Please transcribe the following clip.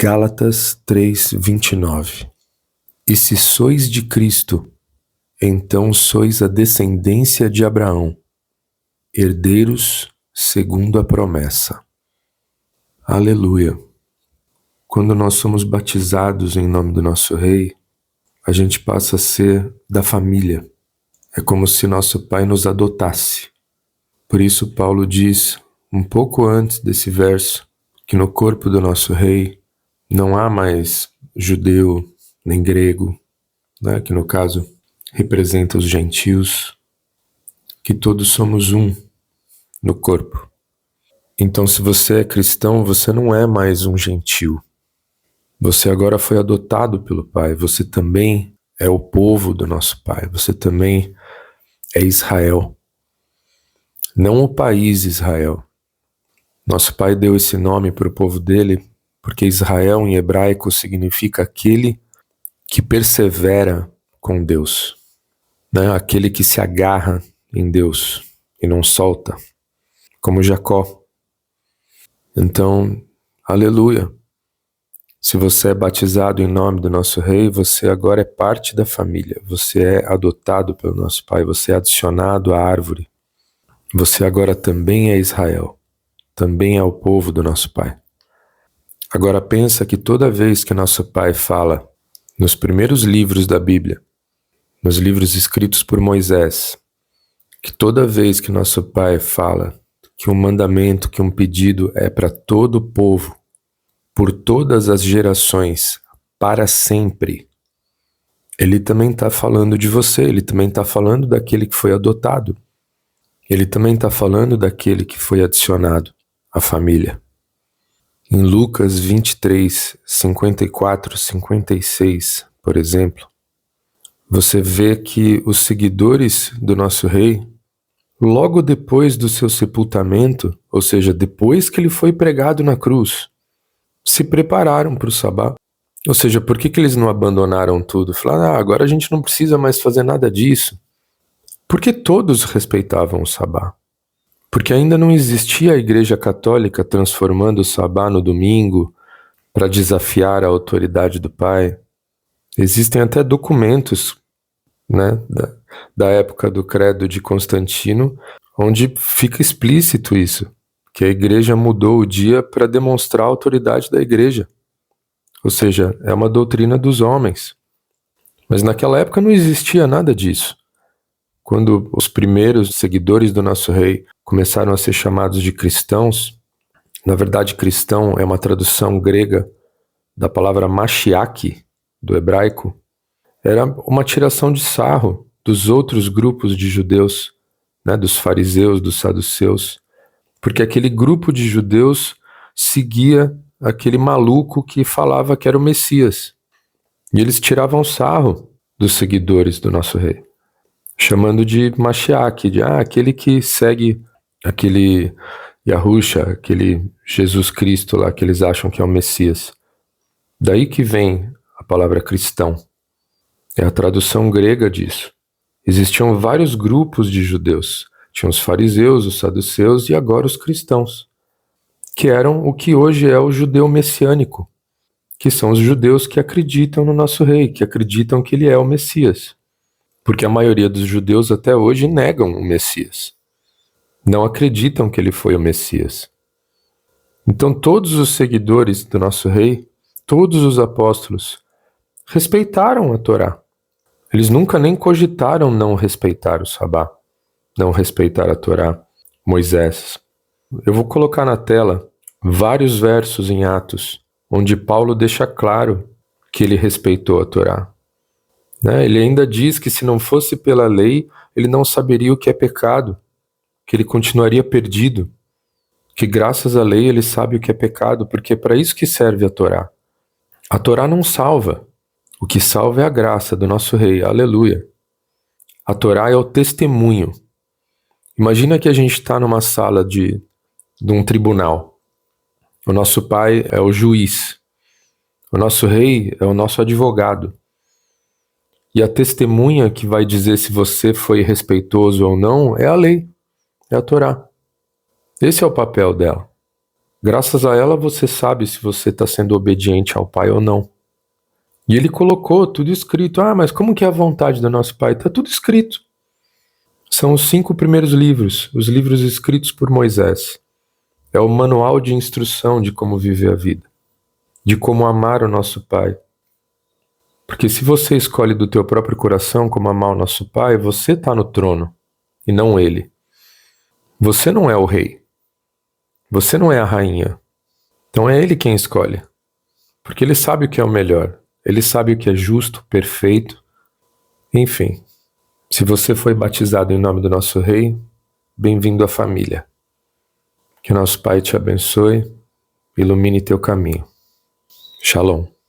Gálatas 3:29. E se sois de Cristo, então sois a descendência de Abraão, herdeiros segundo a promessa. Aleluia! Quando nós somos batizados em nome do nosso Rei, a gente passa a ser da família. É como se nosso Pai nos adotasse. Por isso Paulo diz, um pouco antes desse verso, que no corpo do nosso Rei não há mais judeu nem grego, né, que no caso representa os gentios, que todos somos um no corpo. Então, se você é cristão, você não é mais um gentio. Você agora foi adotado pelo Pai, você também é o povo do nosso Pai, você também é Israel. Não o país Israel. Nosso Pai deu esse nome para o povo dele porque Israel em hebraico significa aquele que persevera com Deus, né? Aquele que se agarra em Deus e não solta, como Jacó. Então, aleluia! Se você é batizado em nome do nosso Rei, você agora é parte da família, você é adotado pelo nosso Pai, você é adicionado à árvore. Você agora também é Israel, também é o povo do nosso Pai. Agora pensa que toda vez que nosso Pai fala nos primeiros livros da Bíblia, nos livros escritos por Moisés, que toda vez que nosso Pai fala que um mandamento, que um pedido é para todo o povo, por todas as gerações, para sempre, ele também está falando de você, ele também está falando daquele que foi adotado, ele também está falando daquele que foi adicionado à família. Em Lucas 23, 54, 56, por exemplo, você vê que os seguidores do nosso Rei, logo depois do seu sepultamento, ou seja, depois que ele foi pregado na cruz, se prepararam para o sabá. Ou seja, por que eles não abandonaram tudo? Falaram, agora a gente não precisa mais fazer nada disso. Porque todos respeitavam o sabá. Porque ainda não existia a Igreja Católica transformando o sabá no domingo para desafiar a autoridade do Pai. Existem até documentos, né, da época do credo de Constantino, onde fica explícito isso, que a Igreja mudou o dia para demonstrar a autoridade da Igreja. Ou seja, é uma doutrina dos homens. Mas naquela época não existia nada disso. Quando os primeiros seguidores do nosso Rei começaram a ser chamados de cristãos, na verdade cristão é uma tradução grega da palavra Mashiach, do hebraico, era uma tiração de sarro dos outros grupos de judeus, né, dos fariseus, dos saduceus, porque aquele grupo de judeus seguia aquele maluco que falava que era o Messias. E eles tiravam sarro dos seguidores do nosso Rei, chamando de Mashiach, de aquele que segue aquele Yahusha, aquele Jesus Cristo lá que eles acham que é o Messias. Daí que vem a palavra cristão. É a tradução grega disso. Existiam vários grupos de judeus. Tinha os fariseus, os saduceus e agora os cristãos, que eram o que hoje é o judeu messiânico, que são os judeus que acreditam no nosso Rei, que acreditam que ele é o Messias. Porque a maioria dos judeus até hoje negam o Messias. Não acreditam que ele foi o Messias. Então todos os seguidores do nosso Rei, todos os apóstolos, respeitaram a Torá. Eles nunca nem cogitaram não respeitar o sabá, não respeitar a Torá, Moisés. Eu vou colocar na tela vários versos em Atos, onde Paulo deixa claro que ele respeitou a Torá. Né? Ele ainda diz que se não fosse pela lei, ele não saberia o que é pecado, que ele continuaria perdido, que graças à lei ele sabe o que é pecado, porque é para isso que serve a Torá. A Torá não salva, o que salva é a graça do nosso Rei, aleluia. A Torá é o testemunho. Imagina que a gente está numa sala de um tribunal. O nosso Pai é o juiz, o nosso Rei é o nosso advogado. E a testemunha que vai dizer se você foi respeitoso ou não é a lei, é a Torá. Esse é o papel dela. Graças a ela você sabe se você está sendo obediente ao Pai ou não. E ele colocou tudo escrito. Ah, mas como que é a vontade do nosso Pai? Está tudo escrito. São os 5 primeiros livros, os livros escritos por Moisés. É o manual de instrução de como viver a vida, de como amar o nosso Pai. Porque se você escolhe do teu próprio coração como amar o nosso Pai, você está no trono e não ele. Você não é o rei. Você não é a rainha. Então é ele quem escolhe. Porque ele sabe o que é o melhor. Ele sabe o que é justo, perfeito. Enfim, se você foi batizado em nome do nosso Rei, bem-vindo à família. Que o nosso Pai te abençoe, ilumine teu caminho. Shalom.